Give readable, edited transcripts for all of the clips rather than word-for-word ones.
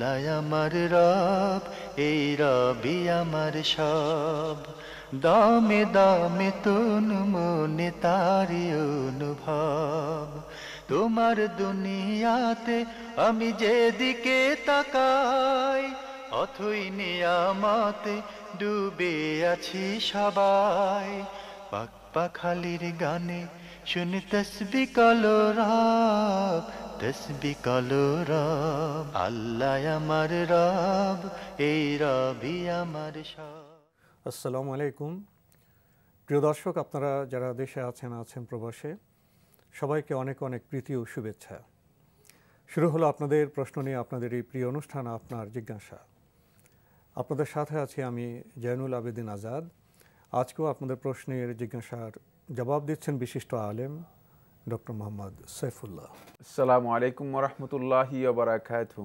আল্লাহ আমার রব, এই রবি আমার সব। দামে দামে তুন মনে তারি অনুভব। তোমার দুনিয়াতে আমি যেদিকে তাকাই, অথই নিয়ামতে ডুবে আছি সবাই। পাক পাখালির গানে শুনি তসবি কলো রব, তসবি কলো রব। আল্লাহ আমার রব, এই রবি আমার সব। আসসালামু আলাইকুম। প্রিয় দর্শক, আপনারা যারা দেশে আছেন প্রবাসে, সবাইকে অনেক অনেক প্রীতি ও শুভেচ্ছা। শুরু হলো আপনাদের প্রশ্ন নিয়ে আপনাদের এই প্রিয় অনুষ্ঠান আপনার জিজ্ঞাসা। আপনাদের সাথে আছি আমি জয়নুল আবেদিন আজাদ। আজকেও আপনাদের প্রশ্নের জিজ্ঞাসার জবাব দিচ্ছেন বিশিষ্ট আলেম ডক্টর মোহাম্মদ সাইফুল্লাহ। আসসালামু আলাইকুম ওয়া রাহমাতুল্লাহি ওয়া বারাকাতুহু।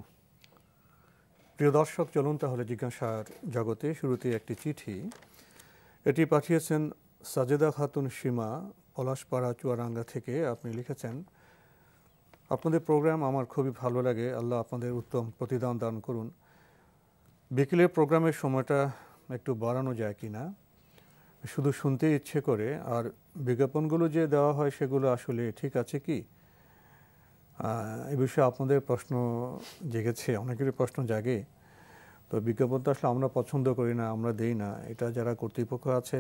প্রিয় দর্শক, চলুন তাহলে জিজ্ঞাসার জগতে। শুরুতে একটি চিঠি, এটি পাঠিয়েছেন সাজেদা খাতুন সীমা, পলাশপাড়া চুয়াডাঙ্গা থেকে। আপনি লিখেছেন, আপনাদের প্রোগ্রাম আমার খুবই ভালো লাগে, আল্লাহ আপনাদের উত্তম প্রতিদান দান করুন। বিকেলের প্রোগ্রামের সময়টা একটু বাড়ানো যায় কি না, শুধু শুনতে ইচ্ছে করে। আর বিজ্ঞাপনগুলো যে দেওয়া হয় সেগুলো আসলে ঠিক আছে কি, এই বিষয়ে আপনাদের প্রশ্ন জেগেছে, অনেকেরই প্রশ্ন জাগে। তো বিজ্ঞাপন তো আসলে আমরা পছন্দ করি না, আমরা দেই না। এটা যারা কর্তৃপক্ষ আছে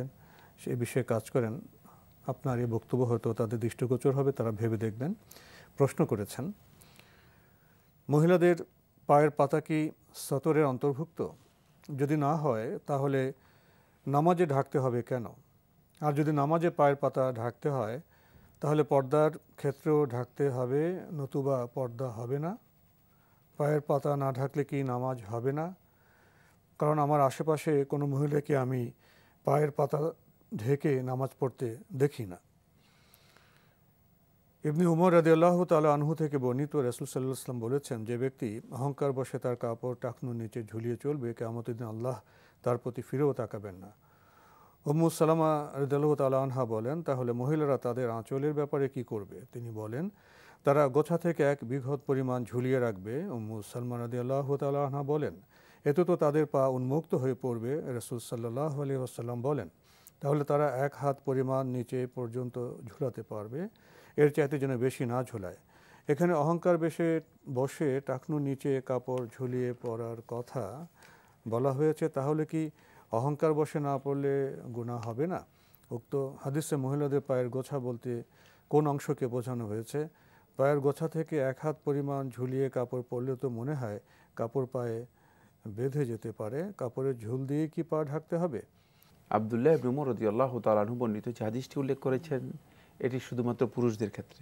সে বিষয়ে কাজ করেন, আপনার এই বক্তব্য হয়তো তাদের দৃষ্টিগোচর হবে, তারা ভেবে দেখবেন। প্রশ্ন করেছেন, মহিলাদের পায়ের পাতা কি সতরের অন্তর্ভুক্ত? যদি না হয় তাহলে নামাজে ঢাকতে হবে কেন? আর যদি নামাজে পায়ের পাতা ঢাকতে হয় তাহলে পর্দার ক্ষেত্রেও ঢাকতে হবে, নতুবা পর্দা হবে না? পায়ের পাতা না ঢাকলে কি নামাজ হবে না? কারণ আমার আশেপাশে কোনো মহিলাকে আমি পায়ের পাতা ঢেকে নামাজ পড়তে দেখি না। ইবনে উমর রাদিয়াল্লাহু তাআলা আনহু থেকে বর্ণিত, রাসূল সাল্লাল্লাহু আলাইহি ওয়াসাল্লাম বলেছেন, যে ব্যক্তি অহংকার বশে তার কাপড় টাকনুর নিচে ঝুলিয়ে চলবে, কিয়ামতের দিন আল্লাহ তার প্রতি ফিরেও তাকাবেন না। উম্মু সালামা রাদিয়াল্লাহু তাআলা আনহা বলেন, তাহলে মহিলারা তাদের আঁচলের ব্যাপারে কি করবে? তিনি বলেন, তারা গোছা থেকে এক বিঘত পরিমাণ ঝুলিয়ে রাখবে। উম্মু সালমা রাদিয়াল্লাহু তাআলা আনহা বলেন, এতে তো তাদের পা উন্মুক্ত হয়ে পড়বে। রাসূল সাল্লাল্লাহু আলাইহি ওয়াসাল্লাম বলেন, তাহলে তারা এক হাত পরিমাণ নিচে পর্যন্ত ঝুলাতে পারবে, এর চাইতে যেন বেশি না ঝুলায়। এখানে অহংকার বসে টাকনুর নিচে কাপড় ঝুলিয়ে পরার কথা বলা হয়েছে, তাহলে কি অহংকার বসে না পড়লে গুনাহ হবে না? উক্ত হাদিসে মহিলাদের পায়ের গোছা বলতে কোন অংশকে বোঝানো হয়েছে? পায়ের গোছা থেকে এক হাত পরিমাণ ঝুলিয়ে কাপড় পরলে তো মনে হয় কাপড় পায়ে বেঁধে যেতে পারে। কাপড়ের ঝুল দিয়ে কি পা ঢাকতে হবে? আব্দুল্লাহ ইবনে উমর রাদিয়াল্লাহু তাআলা আনহু বর্ণিত যে হাদিসটি উল্লেখ করেছেন, এটি শুধুমাত্র পুরুষদের ক্ষেত্রে,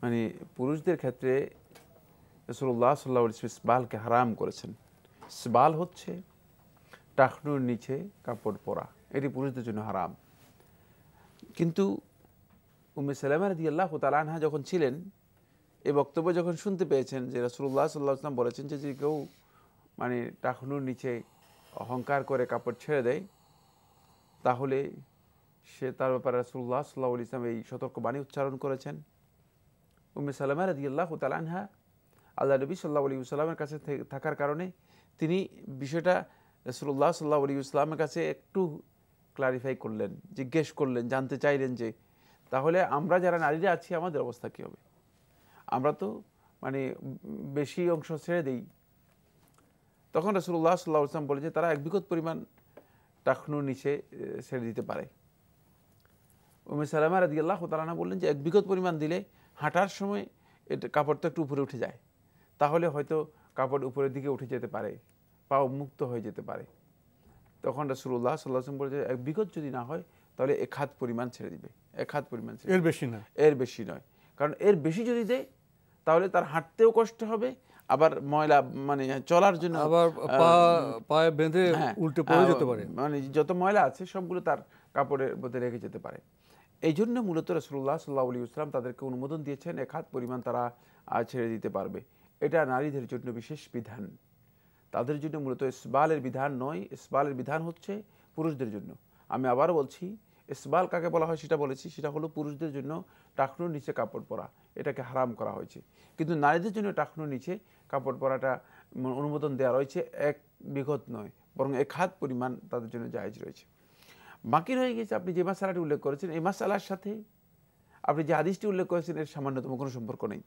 মানে পুরুষদের ক্ষেত্রে রাসূলুল্লাহ সাল্লাল্লাহু আলাইহি ওয়াসাল্লাম ইসবালকে হারাম করেছেন। ইসবাল হচ্ছে টাকনুর নিচে কাপড় পরা, এটি পুরুষদের জন্য হারাম। কিন্তু উম্মে সালামা রাদিয়াল্লাহু তাআলা আনহা যখন ছিলেন, এই বক্তব্য যখন শুনতে পেয়েছেন যে রাসূলুল্লাহ সাল্লাল্লাহু আলাইহি ওয়াসাল্লাম বলেছেন যে যদি কেউ মানে টাকনুর নিচে অহংকার করে কাপড় ছেড়ে দেয়, তাহলে সে তার ব্যাপারে রাসূলুল্লাহ সাল্লাল্লাহু আলাইহি ওয়াসাল্লাম এই সতর্কবাণী উচ্চারণ করেছেন। উম্মে সালামা রাদিয়াল্লাহু তাআলা আনহা আল্লাহ নবী সাল্লাল্লাহু আলাইহি ওয়াসাল্লামের কাছে থাকার কারণে তিনি বিষয়টা রাসূলুল্লাহ সাল্লাল্লাহু আলাইহি ওয়াসাল্লামের কাছে একটু ক্লারিফাই করলেন, জিজ্ঞেস করলেন, জানতে চাইলেন যে তাহলে আমরা যারা নারীরা আছি আমাদের অবস্থা কী হবে? আমরা তো মানে বেশি অংশ ছেড়ে দিই। তখন রাসূলুল্লাহ সাল্লাল্লাহু আলাইহি ওয়াসাল্লাম বলে যে তারা এক বিঘত পরিমাণ টাকনুর নিচে ছেড়ে দিতে পারে। উম্মে সালামা রাদিয়াল্লাহু তাআলা আনহা বললেন যে এক বিঘত পরিমাণ দিলে হাঁটার সময় এটা কাপড়টা একটু উপরে উঠে যায়, তাহলে হয়তো কাপড় উপরের দিকে উঠে যেতে পারে, পা মুক্ত হয়ে যেতে পারে। তখন রাসূলুল্লাহ সাল্লাল্লাহু আলাইহি ওয়াসাল্লাম বলে যে এক বিঘত যদি না হয় তাহলে এক হাত পরিমাণ ছেড়ে দিবে, এক হাত পরিমাণ ছেড়ে, এর বেশি না, এর বেশি নয়। কারণ এর বেশি যদি দেয় তাহলে তার হাঁটতেও কষ্ট হবে, আবার ময়লা মানে চলার জন্য আবার পায়ে বেঁধে উল্টে পড়ে যেতে পারে, মানে যত ময়লা আছে সবগুলো তার কাপড়ের মধ্যে রেখে যেতে পারে। এই জন্য মূলত রাসূলুল্লাহ সাল্লাল্লাহু আলাইহি ওয়াসাল্লাম তাদেরকে অনুমোদন দিয়েছেন এক হাত পরিমাণ তারা ছেড়ে দিতে পারবে। এটা নারীদের জন্য বিশেষ বিধান, তাদের জন্য মূলত ইসবালের বিধান নয়। ইসবালের বিধান হচ্ছে পুরুষদের জন্য। আমি আবারও বলছি, ইসবাল কাকে বলা হয় সেটা বলেছি, সেটা হলো পুরুষদের জন্য টাকনুর নিচে কাপড় পরা, এটাকে হারাম করা হয়েছে। কিন্তু নারীদের জন্য টাকনুর নিচে কাপড় পরাটা অনুমোদন দেওয়া রয়েছে, এক বিঘত নয় বরং 1 হাত পরিমাণ তাদের জন্য জায়েজ রয়েছে। বাকি রয়ে গেছে আপনি যে মাসালাটি উল্লেখ করেছেন, এই মাসালার সাথে আপনি যে হাদিসটি উল্লেখ করেছেন এর সামান্যতম কোনো সম্পর্ক নেই।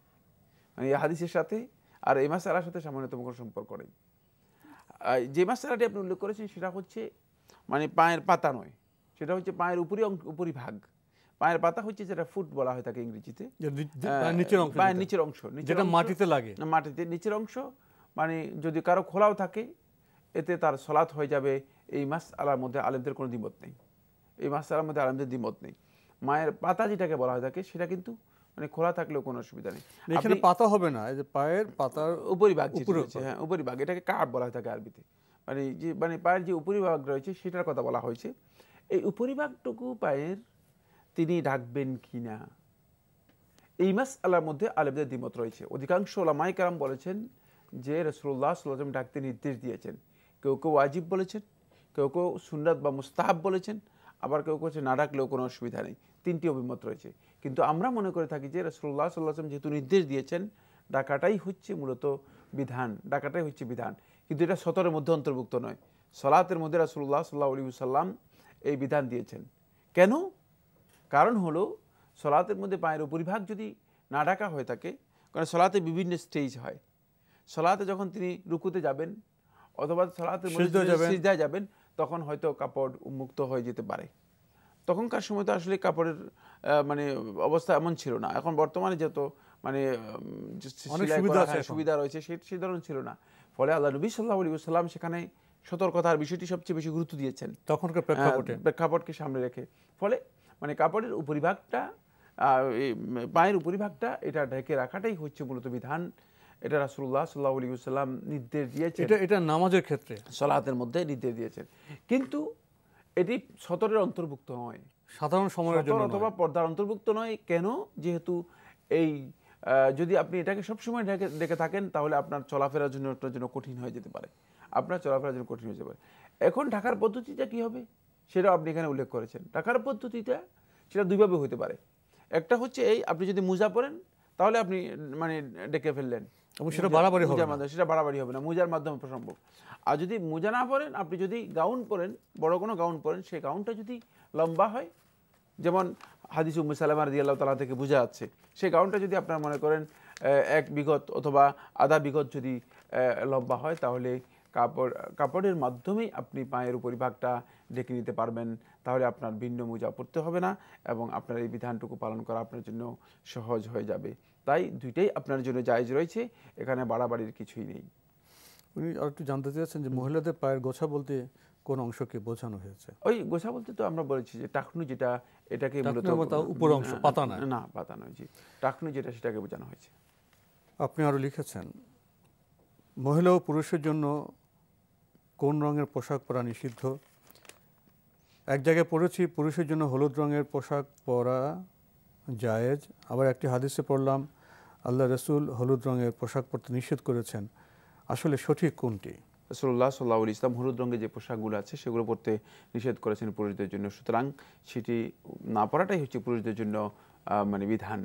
মানে এই হাদিসের সাথে আর এই মাসালার সাথে সামান্যতম কোনো সম্পর্ক নেই। যে মাসালাটি আপনি উল্লেখ করেছেন সেটা হচ্ছে মানে পায়ের পাতা নয়, সেটা হচ্ছে পায়ের উপরিভাগ। পায়ের পাতা হচ্ছে যেটা ফুট বলা হয় থাকে ইংরেজিতে, পায়ের নিচের অংশ, যেটা মাটিতে লাগে, মাটিতে নিচের অংশ। মানে যদি কারো খোলাও থাকে এতে তার সলাৎ হয়ে যাবে, এই মাসআলার মধ্যে আলেমদের কোনো দ্বিমত নেই। এই মাসআলার মধ্যে আলেমদের দ্বিমত নেই। মায়ের পাতা যেটাকে বলা হয় থাকে সেটা কিন্তু মানে খোলা থাকলেও কোনো অসুবিধা নেই। এখানে পাতা হবে না, এই যে পায়ের পাতার উপরিভাগ, হ্যাঁ উপরিভাগ, এটাকে কাব বলা হয় থাকে আরবিতে। মানে যে মানে পায়ের যে উপরিভাগ রয়েছে সেটার কথা বলা হয়েছে। এই উপরিভাগটুকু পায়ের তিনি ঢাকবেন কিনা, এই মাসআলার মধ্যে আলেমদের দ্বিমত রয়েছে। অধিকাংশ উলামায়ে কেরাম বলেছেন যে রাসূলুল্লাহ সাল্লাল্লাহু আলাইহি ওয়াসাল্লাম ঢাকতে নির্দেশ দিয়েছেন। কেউ কেউ ওয়াজিব বলেছেন, কেউ কেউ সুন্নাত বা মুস্তাহাব বলেছেন, আবার কেউ কেউ না ডাকলেও কোনো অসুবিধা নেই। 3টি অভিমত রয়েছে। কিন্তু আমরা মনে করে থাকি যে রাসূলুল্লাহ সাল্লাল্লাহু আলাইহি ওয়াসাল্লাম যেহেতু নির্দেশ দিয়েছেন, ডাকাটাই হচ্ছে মূলত বিধান, ডাকাটাই হচ্ছে বিধান। কিন্তু এটা সতরের মধ্যে অন্তর্ভুক্ত নয়। সলাতের মধ্যে রাসূলুল্লাহ সাল্লাল্লাহু আলাইহি ওয়াসাল্লাম এই বিধান দিয়েছেন। কেন? কারণ হলো সলাতের মধ্যে পায়ের উপরিভাগ যদি না ঢাকা হয়ে থাকে, কারণ সলাতে বিভিন্ন স্টেজ হয়। সলাতে যখন তিনি রুকুতে যাবেন অথবা সলাতের মধ্যে সিজদায় যাবেন তখন হয়তো কাপড় উন্মুক্ত হয়ে যেতে পারে। তখনকার সময় তো আসলে কাপড়ের মানে অবস্থা এমন ছিল না। এখন বর্তমানে যত মানে সুবিধা রয়েছে সেই ধরনের ছিল না। ফলে আল্লাহ নবী সাল্লাল্লাহু আলাইহি ওয়াসাল্লাম সেখানে সতর্কতার বিষয়টি সবচেয়ে বেশি গুরুত্ব দিয়েছেন তখনকার প্রেক্ষাপটকে সামনে রেখে। ফলে মানে কাপড়ের উপরিভাগটা, পায়ের উপরিভাগটা এটা ঢেকে রাখাটাই হচ্ছে মূলত বিধান। এটা রাসূলুল্লাহ সাল্লাল্লাহু আলাইহি ওয়াসাল্লাম নির্দেশ দিয়েছেন, এটা নামাজের ক্ষেত্রে সালাতের মধ্যে নির্দেশ দিয়েছেন। কিন্তু এটি সতরের অন্তর্ভুক্ত নয়, সাধারণ সময়ের জন্য অথবা পর্দার অন্তর্ভুক্ত নয়। কেন? যেহেতু এই যদি আপনি এটাকে সবসময় ডেকে থাকেন তাহলে আপনার চলাফেরার জন্য কঠিন হয়ে যেতে পারে, আপনার চলাফেরার জন্য কঠিন হয়ে যেতে পারে। এখন ঢাকার পদ্ধতিটা কি হবে সেটাও আপনি এখানে উল্লেখ করেছেন। ঢাকার পদ্ধতিটা সেটা দুইভাবে হতে পারে। একটা হচ্ছে এই, আপনি যদি মোজা পরেন তাহলে আপনি মানে ডেকে ফেললেন, সেটা বাড়াবাড়ি হবে না, সেটা বাড়াবাড়ি হবে না, মোজার মাধ্যমে সম্ভব। আর যদি মোজা না পরেন, আপনি যদি গাউন পরেন, বড় কোনো গাউন পরেন, সেই গাউনটা যদি লম্বা হয়, যেমন হাদিস উম্মে সালামা রাদিয়াল্লাহু তাআলা থেকে বোঝা যাচ্ছে, সেই গাউনটা যদি আপনারা মনে করেন 1 বিঘত অথবা আধা বিঘত যদি লম্বা হয়, তাহলে কাপড়ের মাধ্যমেই আপনি পায়ের উপরিভাগটা ঢেকে নিতে পারবেন। তাহলে আপনার ভিন্ন মোজা পরতে হবে না এবং আপনার এই বিধানটুকু পালন করা আপনার জন্য সহজ হয়ে যাবে। তাই দুইটাই আপনার জন্য জায়েজ রয়েছে, এখানে বাড়াবাড়ির কিছুই নেই। উনি আর একটু জানতে চেয়েছেন যে মহিলাদের পায়ের গোছা বলতে কোন অংশকে বোঝানো হয়েছে? ওই গোছা বলতে তো আমরা বলেছি যে টাকনু, যেটা এটাকে মূলত উপর অংশ, পাতা নয়। না, পাতা নয়, জি টাকনু যেটা সেটাকে বোঝানো হয়েছে। আপনি আরো লিখেছেন মহিলা ও পুরুষের জন্য কোন রঙের পোশাক পরা নিষিদ্ধ? এক জায়গায় পড়েছি পুরুষের জন্য হলুদ রঙের পোশাক পরা জায়েজ, আবার একটি হাদিসে পড়লাম আল্লাহ রসুল হলুদ রঙের পোশাক পরতে নিষেধ করেছেন। আসলে সঠিক কোনটি? রাসূলুল্লাহ সাল্লাল্লাহু আলাইহি ওয়াসাল্লাম হলুদ রঙের যে পোশাকগুলো আছে সেগুলো পরতে নিষেধ করেছেন পুরুষদের জন্য, সুতরাং সেটি না পরাটাই হচ্ছে পুরুষদের জন্য মানে বিধান।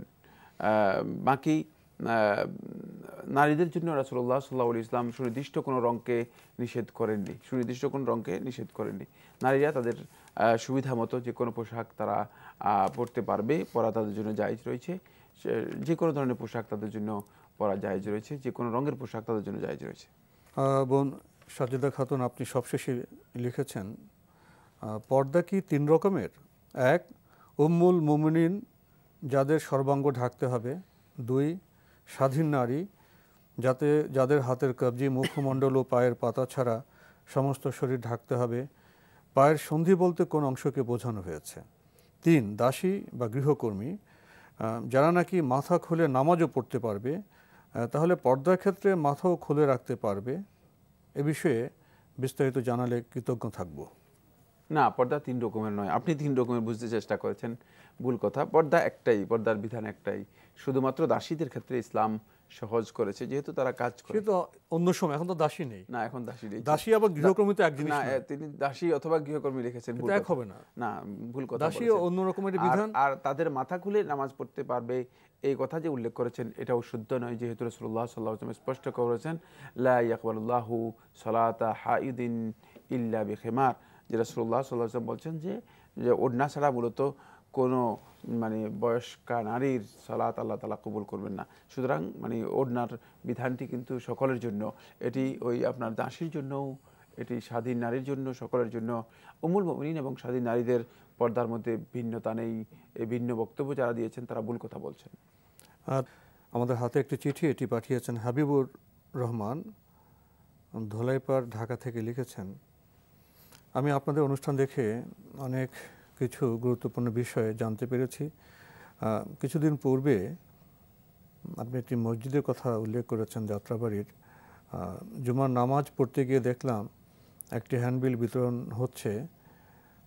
বাকি নারীদের জন্য রাসূলুল্লাহ সাল্লাল্লাহু আলাইহি ওয়াসাল্লাম সুনির্দিষ্ট কোনো রঙকে নিষেধ করেননি, সুনির্দিষ্ট কোনো রঙকে নিষেধ করেননি। নারীরা তাদের সুবিধা মতো যে কোনো পোশাক তারা পরতে পারবে, পরা তাদের জন্য জায়েজ রয়েছে। যে কোনো ধরনের পোশাক তাদের জন্য পরা জায়েজ রয়েছে, যে কোনো রঙের পোশাক তাদের জন্য জায়েজ রয়েছে। বোন সাজেদা খাতুন, আপনি সবশেষে লিখেছেন পর্দা কি 3 রকমের? 1 উম্মুল মুমিনিন, যাদের সর্বাঙ্গ ঢাকতে হবে। 2 স্বাধীন নারী, যাদের হাতের কবজি, মুখমণ্ডল ও পায়ের পাতা ছাড়া সমস্ত শরীর ঢাকতে হবে। পায়ের সন্ধি বলতে কোন অংশকে বোঝানো হয়েছে? 3 দাসী বা গৃহকর্মী, যারা নাকি মাথা খুলে নামাজও পড়তে পারবে, তাহলে পর্দার ক্ষেত্রে মাথাও খুলে রাখতে পারবে? এ বিষয়ে বিস্তারিত জানালে কৃতজ্ঞ থাকব। না, পর্দা 3 রকমের নয়, আপনি 3 রকমের বুঝতে চেষ্টা করেছেন, ভুল কথা। পর্দা একটাই, পর্দার বিধান একটাই। শুধুমাত্র দাসীদের ক্ষেত্রে ইসলাম সহজ করেছে, যেহেতু তারা কাজ করে। সে তো অন্য সময়, এখন তো দাসী নেই। না, এখন দাসী নেই। দাসী আবার গৃহকর্মী তো এক জিনিস না, না। তিনি দাসী অথবা গৃহকর্মী রেখেছেন, ভুল এক কথা। হবে না। না, ভুল কথা দাসী বলেছেন। অন্য রকমের বিধান। আর তাদের মাথা খুলে নামাজ পড়তে পারবে এই কথা যে উল্লেখ করেছেন এটাও শুদ্ধ নয়, যেহেতু রাসূলুল্লাহ সাল্লাল্লাহু আলাইহি ওয়াসাল্লাম স্পষ্ট করেছেন লা ইয়াকবালুল্লাহু সালাতা হাইদিন ইল্লা বিখিমার, যে রাসূলুল্লাহ সাল্লাল্লাহু আলাইহি ওয়াসাল্লাম বলছেন যে ওড়না ছাড়া মূলত কোনো মানে বয়স্কা নারীর সালাত আল্লাহ তাআলা কবুল করবেন না। সুতরাং মানে ওড়নার বিধানটি কিন্তু সকলের জন্য, এটি ওই আপনার দাসীর জন্যও, এটি স্বাধীন নারীর জন্য, সকলের জন্য। উম্মুল মুমিনিন এবং স্বাধীন নারীদের পর্দার মধ্যে ভিন্নতা নেই। এই ভিন্ন বক্তব্য যারা দিয়েছেন তারা ভুল কথা বলছেন। আর আমাদের হাতে একটি চিঠি, এটি পাঠিয়েছেন হাবিবুর রহমান, ধলাইপাড়, ঢাকা থেকে লিখেছেন, আমি আপনাদের অনুষ্ঠান দেখে অনেক কিছু গুরুত্বপূর্ণ বিষয়ে জানতে পেরেছি। কিছুদিন পূর্বে আপনি একটি মসজিদের কথা উল্লেখ করেছেন, যাত্রাবাড়ির। জুমার নামাজ পড়তে গিয়ে দেখলাম একটি হ্যান্ডবিল বিতরণ হচ্ছে।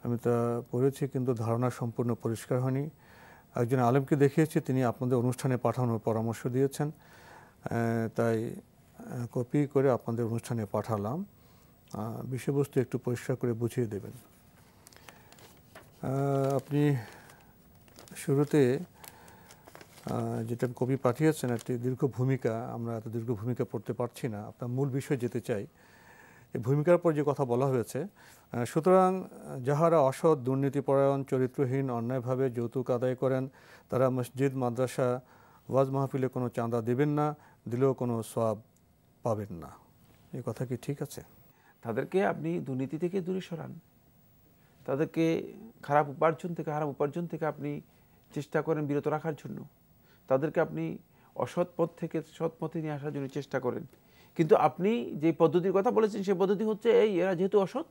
আমি তা পড়েছি, কিন্তু ধারণা সম্পূর্ণ পরিষ্কার হয়নি। একজন আলেমকে দেখিয়েছি, তিনি আপনাদের অনুষ্ঠানে পাঠানোর পরামর্শ দিয়েছেন, তাই কপি করে আপনাদের অনুষ্ঠানে পাঠালাম। বিষয়বস্তু একটু পরিষ্কার করে বুঝিয়ে দেবেন। আপনি শুরুতে যেটা কপি পাঠিয়েছেন একটি দীর্ঘ ভূমিকা, আমরা এত দীর্ঘ ভূমিকা পড়তে পারছি না, আপনার মূল বিষয় যেতে চাই। এই ভূমিকার পর যে কথা বলা হয়েছে, সুতরাং যাহারা অসৎ, দুর্নীতিপরায়ণ, চরিত্রহীন, অন্যায়ভাবে যৌতুক আদায় করেন, তারা মসজিদ, মাদ্রাসা, ওয়াজ মাহফিলে কোনো চাঁদা দেবেন না, দিলেও কোনো সওয়াব পাবেন না। এই কথা কি ঠিক আছে? তাদেরকে আপনি দুর্নীতি থেকে দূরে সরান, তাদেরকে খারাপ উপার্জন থেকে আপনি চেষ্টা করেন বিরত রাখার জন্য, তাদেরকে আপনি অসৎ পথ থেকে সৎ পথে নিয়ে আসার জন্য চেষ্টা করেন। কিন্তু আপনি যে পদ্ধতির কথা বলেছেন সেই পদ্ধতি হচ্ছে এরা যেহেতু অসৎ,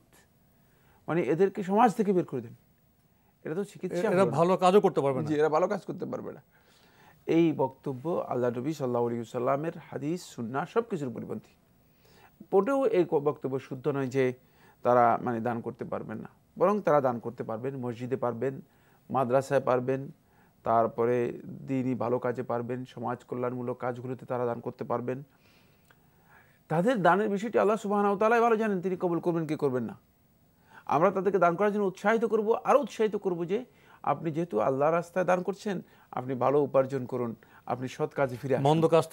মানে এদেরকে সমাজ থেকে বের করে দেন। এটা তো চিকিৎসা, এরা ভালো কাজও করতে পারবে না। এরা ভালো কাজ করতে পারবে না। এই বক্তব্য আল্লাহ নবী সাল্লাল্লাহু আলাইহি ওয়াসাল্লামের হাদিস, সুন্নাহ সব কিছুর পরিপন্থী। মোটেও এই বক্তব্য শুদ্ধ নয় যে তারা মানে দান করতে পারবেন না, বরং তারা দান করতে পারবেন, মসজিদে পারবেন, মাদ্রাসায় পারবেন, তারপরে দ্বীনি ভালো কাজে পারবেন, সমাজ কল্যাণমূলক কাজগুলোতে তারা দান করতে পারবেন। তাদের দানের বিষয়টি আল্লাহ সুবহানাহু ওয়া তাআলা ভালো জানেন, তিনি কবুল করবেন কি করবেন না। আমরা তাদেরকে দান করার জন্য উৎসাহিত করব, আরও উৎসাহিত করব যে আপনি যেহেতু আল্লাহর রাস্তায় দান করছেন, আপনি ভালো উপার্জন করুন, আপনি সৎ কাজে ফিরে আসুন, মন্দ কাজ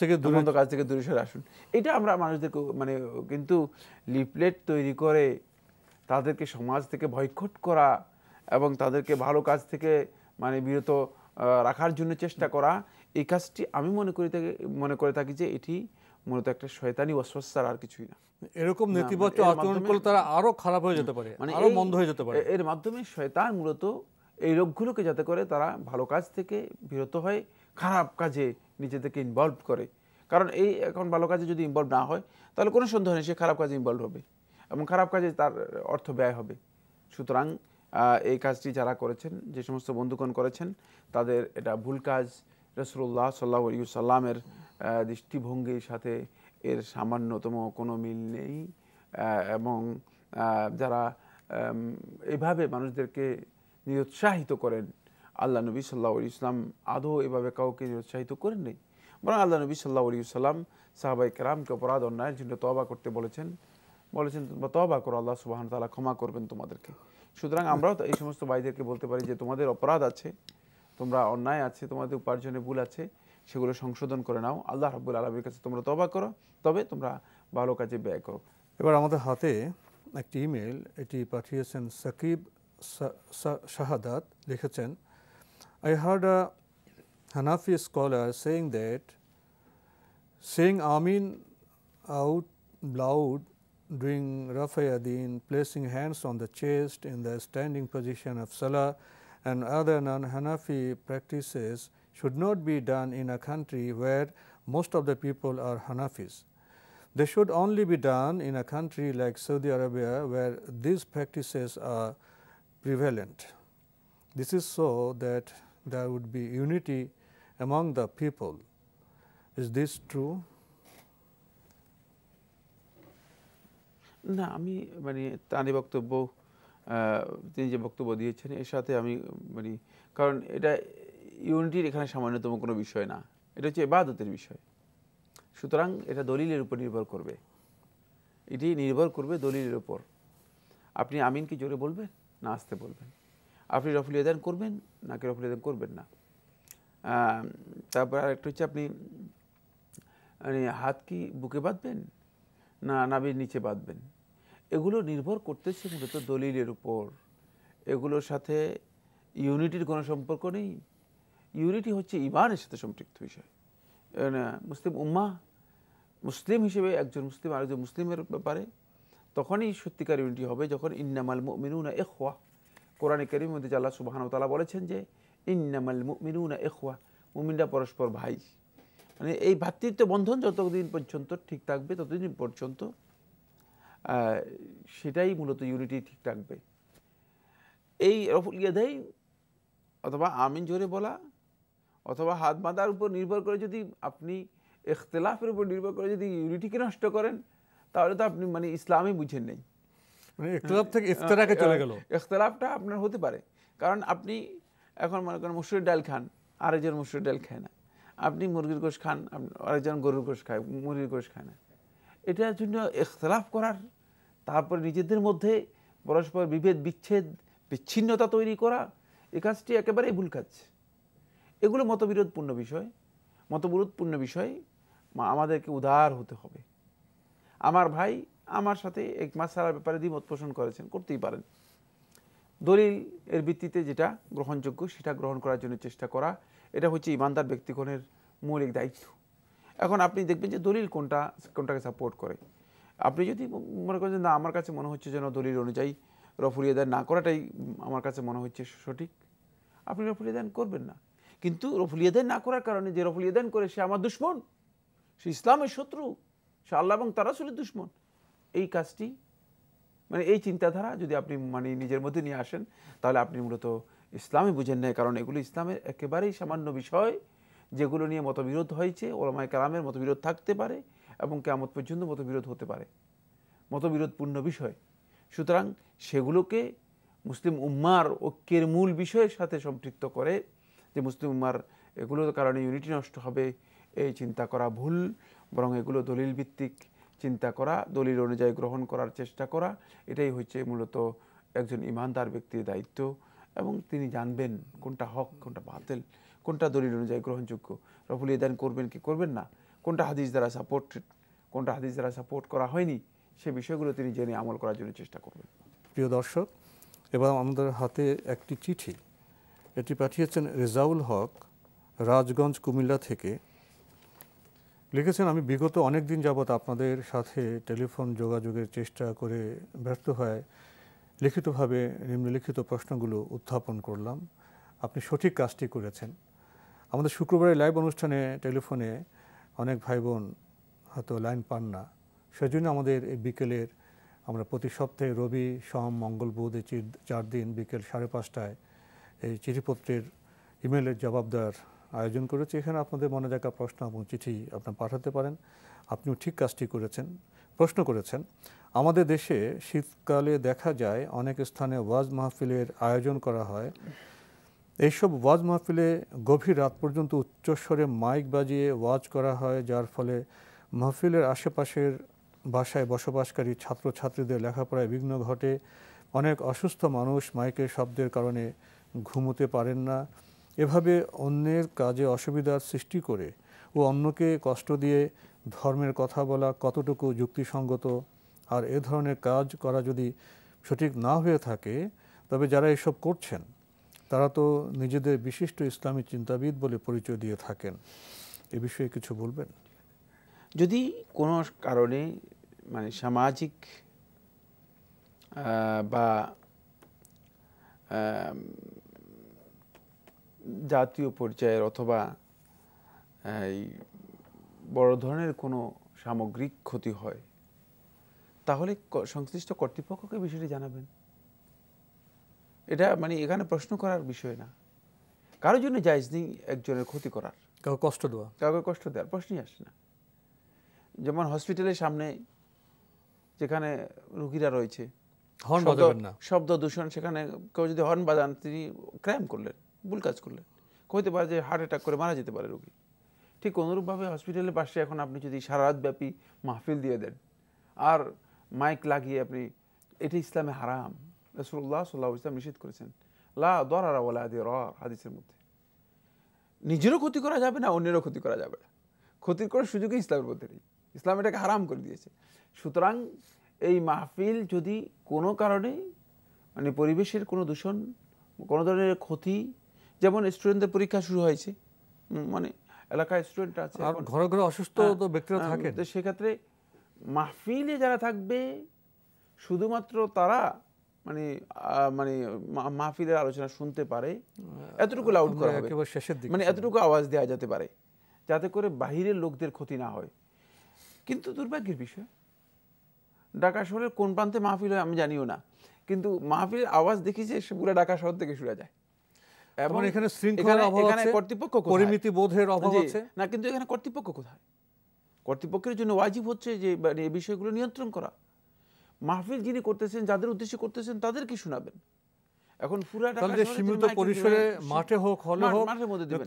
থেকে দূরে সরে আসুন। এটা আমরা মানুষদেরকে মানে, কিন্তু লিফলেট তৈরি করে তাদেরকে সমাজ থেকে বয়কট করা এবং তাদেরকে ভালো কাজ থেকে মানে বিরত রাখার জন্য চেষ্টা করা, এই কাজটি আমি মনে করে থাকি যে এটি মূলত একটা শয়তানি ওয়াসওয়াসা, আর কিছুই না। এরকম নেতিবাচক আচরণ করলে তারা আরো খারাপ হয়ে যেতে পারে, মানে আরো মন্দ হয়ে যেতে পারে। এর মাধ্যমে শয়তান মূলত এই লোকগুলোকে যাতে করে তারা ভালো কাজ থেকে বিরত হয়, খারাপ কাজে নিজেদেরকে ইনভলভ করে। কারণ এই এখন ভালো কাজে যদি ইনভলভ না হয় তাহলে কোনো সন্দেহ নেই সে খারাপ কাজে ইনভলভ হবে এবং খারাপ কাজে তার অর্থ ব্যয় হবে। সুতরাং এই কাজটি যারা করেছেন, যে সমস্ত বন্ধুগণ করেছেন, তাদের এটা ভুল কাজ। রাসূলুল্লাহ সাল্লাল্লাহু আলাইহি ওয়াসাল্লামের দৃষ্টিভঙ্গির সাথে এর সামান্যতম কোনো মিল নেই। এবং যারা এইভাবে মানুষদেরকে নিরুৎসাহিত করেন, আল্লাহ নবী সাল্লাল্লাহু আলাইহি ওয়াসাল্লাম আদৌ এভাবে কাউকে নিরুৎসাহিত করেন নাই, বরং আল্লাহ নবী সাল্লাল্লাহু আলাইহি ওয়াসাল্লাম সাহাবায়ে কেরামকে অপরাধ অন্যায়ের জন্য তওবা করতে বলেছেন তোমরা তওবা করো, আল্লাহ সুবহানাহু ওয়া তাআলা ক্ষমা করবেন তোমাদেরকে। সুতরাং আমরাও এই সমস্ত ভাইদেরকে বলতে পারি যে তোমাদের অপরাধ আছে, তোমরা অন্যায় আছে, তোমাদের উপার্জনে ভুল আছে, সেগুলো সংশোধন করে নাও, আল্লাহ রাব্বুল আলামিনের কাছে তোমরা তওবা করো, তবে তোমরা ভালো কাজে ব্যয় করো। এবার আমাদের হাতে একটি ইমেল, এটি পাঠিয়েছেন সাকিব শাহাদাত, লিখেছেন, I heard a Hanafi scholar saying that saying Amin out loud during Rafa Yadin, placing hands on the chest in the standing position of Salah and other non-Hanafi practices should not be done in a country where most of the people are Hanafis. They should only be done in a country like Saudi Arabia where these practices are prevalent. This is so that there would be unity among the people. Is this true? না, আমি মানে তাঁরই বক্তব্য, তিনি যে বক্তব্য দিয়েছেন এর সাথে আমি মানে, কারণ এটা ইউনিটির এখানে সামান্যতম কোনো বিষয় না, এটা হচ্ছে ইবাদতের বিষয়। সুতরাং এটা দলিলের উপর নির্ভর করবে, এটি নির্ভর করবে দলিলের উপর। আপনি আমিন কি জোরে বলবেন না আস্তে বলবেন, আপনি রফুল ইয়াদান করবেন নাকি রফুল ইয়াদান করবেন না। তারপর আরেকটা হচ্ছে আপনি মানে হাত কি বুকে বাঁধবেন না নাভির নিচে বাঁধবেন, এগুলো নির্ভর করতেছে মূলত দলিলের উপর। এগুলোর সাথে ইউনিটির কোনো সম্পর্ক নেই। ইউনিটি হচ্ছে ঈমানের সাথে সম্পৃক্ত বিষয়। মুসলিম উম্মাহ, মুসলিম হিসেবে একজন মুসলিম আরেকজন মুসলিমের ব্যাপারে তখনই সত্যিকার ইউনিটি হবে যখন ইন্নামাল মুমিনুনা ইখওয়া, কোরআনে কারীমের মধ্যে আল্লাহ সুবহানাহু ওয়া তাআলা বলেছেন যে ইন্নামাল মুমিনুনা ইখওয়া, মুমিনরা পরস্পর ভাই। মানে এই ভ্রাতৃত্ব বন্ধন যতদিন পর্যন্ত ঠিক থাকবে ততদিন পর্যন্ত সেটাই মূলত ইউনিটি ঠিক থাকবে। এই রফুল ইয়াদাইন অথবা আমিন জোরে বলা অথবা হাত বাঁধার উপর নির্ভর করে যদি আপনি ইখতিলাফের উপর নির্ভর করে যদি ইউনিটিকে নষ্ট করেন তাহলে তো আপনি মানে ইসলামই বুঝেন নেই। মানে ইখতিলাফ থেকে ইফতিরাকে চলে গেল। ইখতিলাফটা আপনার হতে পারে, কারণ আপনি এখন মনে করেন মসুরের ডাল খান, আরেকজন মসুরের ডাল খায় না। আপনি মুরগির গোশত খান, আরেকজন গরুর গোশত খায়, মুরগির গোশত খায় না। এটার জন্য ইখতিলাফ করার, তারপরে নিজেদের মধ্যে পরস্পর বিভেদ বিচ্ছেদ বিচ্ছিন্নতা তৈরি করা, এই কাজটি একেবারেই ভুল কাজ। এগুলো মতবিরোধপূর্ণ বিষয়। মতবিরোধপূর্ণ বিষয় আমাদেরকে উদার হতে হবে। আমার ভাই আমার সাথে এক মাসআলার ব্যাপারে দ্বিমত পোষণ করেছেন, করতেই পারেন। দলিল এর ভিত্তিতে যেটা গ্রহণযোগ্য সেটা গ্রহণ করার জন্য চেষ্টা করা, এটা হচ্ছে ইমানদার ব্যক্তিগণের মৌলিক দায়িত্ব। এখন আপনি দেখবেন যে দলিল কোনটাকে সাপোর্ট করে। আপনি যদি মনে করেন না আমার কাছে মনে হচ্ছে যেন দলিল অনুযায়ী রফুল ইয়াদান না করাটাই আমার কাছে মনে হচ্ছে সঠিক, আপনি রফুল ইয়াদান করবেন না। কিন্তু রফুল ইয়াদান না করার কারণে যে রফুল ইয়াদান করে সে আমার দুশমন, সে ইসলামের শত্রু, সে আল্লাহ এবং তার রাসূলের দুশমন, এই কাজটি মানে এই চিন্তাধারা যদি আপনি মানে নিজের মধ্যে নিয়ে আসেন তাহলে আপনি মূলত ইসলামই বুঝেন না। কারণ এগুলো ইসলামের একেবারেই সামান্য বিষয় যেগুলো নিয়ে মতবিরোধ হয়েছে, ওলামায়ে কেরামের মতবিরোধ থাকতে পারে এবং কিয়ামত পর্যন্ত মতবিরোধ হতে পারে, মতবিরোধপূর্ণ বিষয়। সুতরাং সেগুলোকে মুসলিম উম্মার ঐক্যের মূল বিষয়ের সাথে সম্পৃক্ত করে যে মুসলিম উম্মার এগুলোর কারণে ইউনিটি নষ্ট হবে, এই চিন্তা করা ভুল। বরং এগুলো দলিল ভিত্তিক চিন্তা করা, দলিল অনুযায়ী গ্রহণ করার চেষ্টা করা, এটাই হচ্ছে মূলত একজন ইমানদার ব্যক্তির দায়িত্ব। এবং তিনি জানবেন কোনটা হক, কোনটা বাতিল, কোনটা দলিল অনুযায়ী গ্রহণযোগ্য, রফুল ইয়াদান করবেন কি করবেন না, কোনটা হাদিস দ্বারা সাপোর্টেড, কোনটা হাদিস দ্বারা সাপোর্ট করা হয়নি, সে বিষয়গুলো তিনি জেনে আমল করার জন্য চেষ্টা করবেন। প্রিয় দর্শক, এবার আমাদের হাতে একটি চিঠি, এটি পাঠিয়েছেন রেজাউল হক, রাজগঞ্জ কুমিল্লা থেকে। লিখেছেন, আমি বিগত অনেক দিন যাবৎ আপনাদের সাথে টেলিফোন যোগাযোগের চেষ্টা করে ব্যর্থ হয় লিখিতভাবে নিম্নলিখিত প্রশ্নগুলো উত্থাপন করলাম। আপনি সঠিক কাজটি করেছেন। আমাদের শুক্রবারের লাইভ অনুষ্ঠানে টেলিফোনে অনেক ভাই বোন হয়তো লাইন পান না, সেজন্য আমাদের এই বিকেলের আমরা প্রতি সপ্তাহে রবি সোম মঙ্গল বুধ এই 4 দিন বিকেল 5:30টায় এই চিঠিপত্রের ইমেলের জবাব দেওয়ার আয়োজন করেছি। এখানে আপনাদের মনে থাকা প্রশ্ন এবং চিঠি আপনারা পাঠাতে পারেন। আপনিও ঠিক কাজটি করেছেন, প্রশ্ন করেছেন। আমাদের দেশে শীতকালে দেখা যায় অনেক স্থানে ওয়াজ মাহফিলের আয়োজন করা হয়। এইসব ওয়াজ মাহফিলে গভীর রাত পর্যন্ত উচ্চস্বরে মাইক বাজিয়ে ওয়াজ করা হয়, যার ফলে মাহফিলের আশেপাশের বাসায় বসবাসকারী ছাত্রছাত্রীদের লেখাপড়ায় বিঘ্ন ঘটে। অনেক অসুস্থ মানুষ মাইকের শব্দের কারণে ঘুমোতে পারেন না। এভাবে অন্যের কাজে অসুবিধার সৃষ্টি করে ও অন্যকে কষ্ট দিয়ে ধর্মের কথা বলা কতটুকু যুক্তিসঙ্গত? আর এ ধরনের কাজ করা যদি সঠিক না হয়ে থাকে তবে যারা এসব করছেন তারা তো নিজেদের বিশিষ্ট ইসলামী চিন্তাবিদ বলে পরিচয় দিয়ে থাকেন। এ বিষয়ে কিছু বলবেন? যদি কোনো কারণে মানে সামাজিক বা জাতীয় পর্যায়ের অথবা এই বড় ধরনের কোনো সামগ্রিক ক্ষতি হয় তাহলে সংশ্লিষ্ট কর্তৃপক্ষকে বিষয়টি জানাবেন। এটা মানে এখানে প্রশ্ন করার বিষয় না। কারোর জন্য জায়েজ নেই একজনের ক্ষতি করার, কাউকে কষ্ট দেওয়া, কাউকে কষ্ট দেওয়ার প্রশ্নই আসে না। যেমন হসপিটালের সামনে যেখানে রোগীরা রয়েছে, হর্ন বাজাবেন না, শব্দ দূষণ, সেখানে কেউ যদি হর্ন বাজান তিনি ক্রাইম করলেন, ভুল কাজ করলেন, হতে পারে যে হার্ট অ্যাটাক করে মারা যেতে পারে রোগী। ঠিক অনুরূপভাবে হসপিটালের পাশে এখন আপনি যদি সারা রাতব্যাপী মাহফিল দিয়ে দেন আর মাইক লাগিয়ে আপনি, এটা ইসলামে হারাম। রাসূলুল্লাহ সাল্লাল্লাহু আলাইহি ওয়াসাল্লাম নিষেধ করেছেন, লা দারারা ওয়ালা দিরার, হাদিসের মধ্যে। নিজেরও ক্ষতি করা যাবে না, অন্যেরও ক্ষতি করা যাবে না, ক্ষতির করার সুযোগই ইসলামের মধ্যে নেই, ইসলাম এটাকে হারাম করে দিয়েছে। সুতরাং এই মাহফিল যদি কোনো কারণে মানে পরিবেশের কোনো দূষণ, কোনো ধরনের ক্ষতি, যেমন স্টুডেন্টদের পরীক্ষা শুরু হয়েছে, মানে এলাকায় স্টুডেন্ট আছে, আর ঘরে ঘরে অসুস্থ তো ব্যক্তিরা থাকেন, তো সেক্ষেত্রে মাহফিলে যারা থাকবে শুধুমাত্র তারা মানে মানে মাহফিলের আলোচনা শুনতে পারে, এতটুকু লাউড করা হবে, মানে এতটুকু আওয়াজ দেওয়া যেতে পারে যাতে করে বাহিরের লোকদের ক্ষতি না হয়। কিন্তু দুর্ভাগ্যের বিষয়, ঢাকা শহরের কোন প্রান্তে মাহফিল হয় আমি জানিও না, কিন্তু মাহফিলের আওয়াজ দেখি যে পুরো ঢাকা শহর থেকে শুনে যায়। এবং এখানে শৃঙ্খলার অভাব আছে, কর্তৃপক্ষ পরিমিতি বোধের অভাব আছে না, কিন্তু এখানে কর্তৃপক্ষ কোথায়? কর্তৃপক্ষের জন্য ওয়াজিব হচ্ছে যে এই বিষয়গুলো নিয়ন্ত্রণ করা। মাহফিল যিনি করতেছেন, যাদের উদ্দেশ্যে করতেছেন তাদেরকে শোনাবেন। এখন পুরা ঢাকা শহরে সীমিত পরিসরে মাঠে হোক, হলে হোক,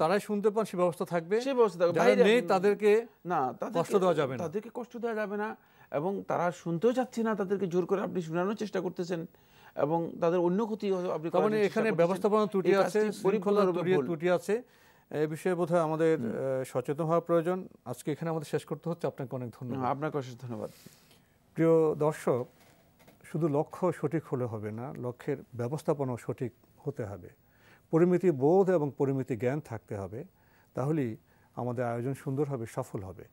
তারাই শুনতে পান, সেই ব্যবস্থা থাকবে, সেই ব্যবস্থা থাকবে। যারা নেই তাদেরকে না, কষ্ট দেওয়া যাবে না, তাদেরকে কষ্ট দেওয়া যাবে না, এবং তারা শুনতেও চাচ্ছে না, তাদেরকে জোর করে আপনি শোনানোর চেষ্টা করতেছেন এবং তাদের অন্য ক্ষতি আপনি করার চেষ্টা করতেছেন। এখানে ব্যবস্থাপনা ত্রুটি আছে, শৃঙ্খলার ত্রুটি আছে, এই বিষয়ে বোধহয় আমাদের সচেতন হওয়া প্রয়োজন। আজকে এখানে আমাদের শেষ করতে হচ্ছে। আপনাকে অনেক ধন্যবাদ। আপনাকে অশেষ ধন্যবাদ। প্রিয় দর্শক, শুধু লক্ষ্য সঠিক হলে হবে না, লক্ষ্যের ব্যবস্থাপনাও সঠিক হতে হবে, পরিমিতি বোধ এবং পরিমিতি জ্ঞান থাকতে হবে, তাহলেই আমাদের আয়োজন সুন্দর হবে, সফল হবে।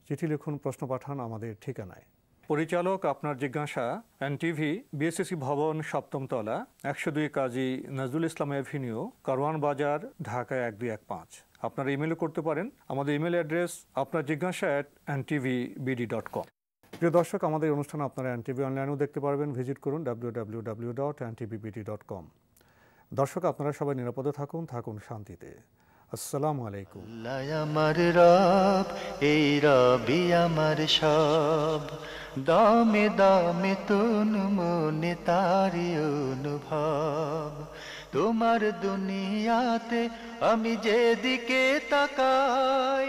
চিঠি লিখুন, প্রশ্ন পাঠান আমাদের ঠিকানায়। পরিচালক আপনার জিজ্ঞাসা, এনটিভি, বিএসসি ভবন, 7ম তলা, 102 কাজী নজরুল ইসলাম এভিনিউ, কারওয়ান বাজার, ঢাকা 1215। আপনারা ইমেলও করতে পারেন। আমাদের ইমেল অ্যাড্রেস আপনার জিজ্ঞাসা @ntvbd.com। প্রিয় দর্শক, আমাদের অনুষ্ঠান আপনারা এনটিভি অনলাইনেও দেখতে পারবেন। ভিজিট করুন www.ntvbd.com। দর্শক, আপনারা সবাই নিরাপদে থাকুন, থাকুন শান্তিতে। আসসালামু আলাইকুম। আমার রব, এই রবি আমার সব, দামে দামে তুন মনে তারি অনুভব। তোমার দুনিয়াতে আমি যেদিকে তাকাই,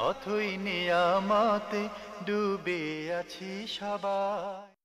অথই নিয়ামতে ডুবে আছি সবাই।